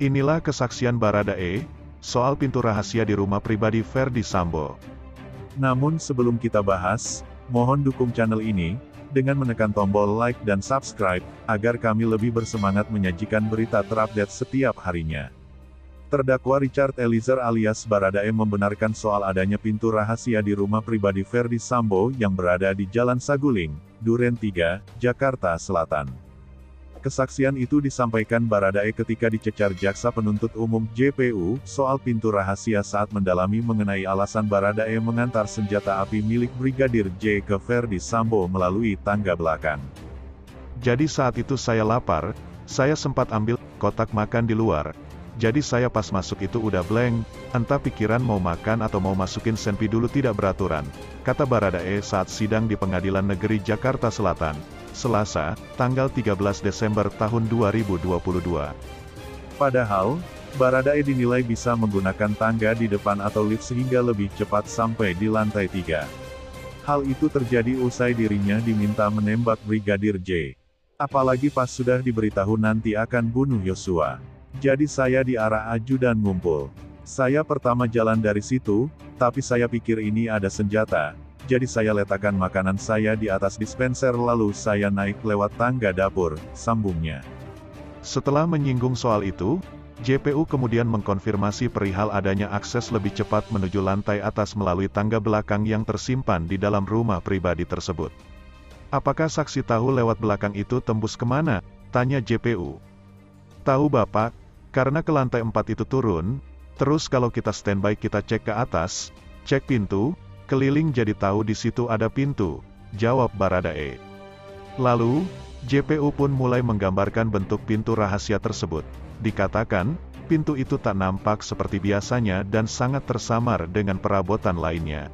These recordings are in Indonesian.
Inilah kesaksian Baradae, soal pintu rahasia di rumah pribadi Ferdy Sambo. Namun sebelum kita bahas, mohon dukung channel ini, dengan menekan tombol like dan subscribe, agar kami lebih bersemangat menyajikan berita terupdate setiap harinya. Terdakwa Richard Eliezer alias Baradae membenarkan soal adanya pintu rahasia di rumah pribadi Ferdy Sambo yang berada di Jalan Saguling, Duren 3, Jakarta Selatan. Kesaksian itu disampaikan Baradae ketika dicecar Jaksa Penuntut Umum JPU soal pintu rahasia saat mendalami mengenai alasan Baradae mengantar senjata api milik Brigadir J ke Ferdy Sambo melalui tangga belakang. Jadi saat itu saya lapar, saya sempat ambil kotak makan di luar. Jadi saya pas masuk itu udah blank, entah pikiran mau makan atau mau masukin senpi dulu tidak beraturan, kata Baradae saat sidang di Pengadilan Negeri Jakarta Selatan, Selasa, tanggal 13 Desember tahun 2022. Padahal, Baradae dinilai bisa menggunakan tangga di depan atau lift sehingga lebih cepat sampai di lantai 3. Hal itu terjadi usai dirinya diminta menembak Brigadir J. Apalagi pas sudah diberitahu nanti akan bunuh Yosua. Jadi saya di arah ajudan ngumpul. Saya pertama jalan dari situ, tapi saya pikir ini ada senjata. Jadi saya letakkan makanan saya di atas dispenser lalu saya naik lewat tangga dapur, sambungnya. Setelah menyinggung soal itu, JPU kemudian mengkonfirmasi perihal adanya akses lebih cepat menuju lantai atas melalui tangga belakang yang tersimpan di dalam rumah pribadi tersebut. Apakah saksi tahu lewat belakang itu tembus kemana? Tanya JPU. Tahu Bapak, karena ke lantai 4 itu turun, terus kalau kita standby kita cek ke atas, cek pintu, keliling jadi tahu di situ ada pintu, jawab Baradae. Lalu, JPU pun mulai menggambarkan bentuk pintu rahasia tersebut. Dikatakan, pintu itu tak nampak seperti biasanya dan sangat tersamar dengan perabotan lainnya.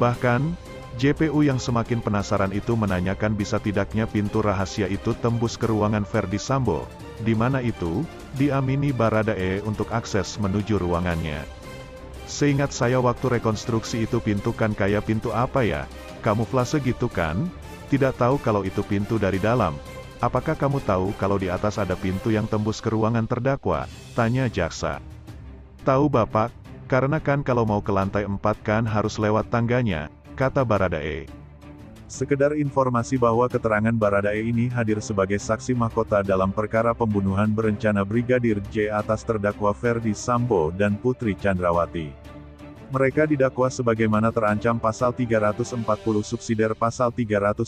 Bahkan, JPU yang semakin penasaran itu menanyakan bisa tidaknya pintu rahasia itu tembus ke ruangan Ferdy Sambo, di mana itu, diamini Baradae untuk akses menuju ruangannya. Seingat saya waktu rekonstruksi itu pintu kan kayak pintu apa ya? Kamuflase gitu kan? Tidak tahu kalau itu pintu dari dalam. Apakah kamu tahu kalau di atas ada pintu yang tembus ke ruangan terdakwa? Tanya jaksa. Tahu Bapak, karena kan kalau mau ke lantai 4 kan harus lewat tangganya, kata Baradae. Sekedar informasi bahwa keterangan Baradae ini hadir sebagai saksi mahkota dalam perkara pembunuhan berencana Brigadir J atas terdakwa Ferdy Sambo dan Putri Chandrawati. Mereka didakwa sebagaimana terancam pasal 340 subsidiar pasal 338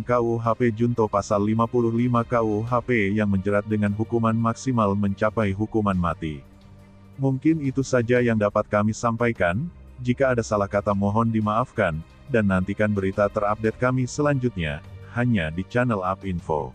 KUHP junto pasal 55 KUHP yang menjerat dengan hukuman maksimal mencapai hukuman mati. Mungkin itu saja yang dapat kami sampaikan, jika ada salah kata mohon dimaafkan, dan nantikan berita terupdate kami selanjutnya, hanya di channel UP Info.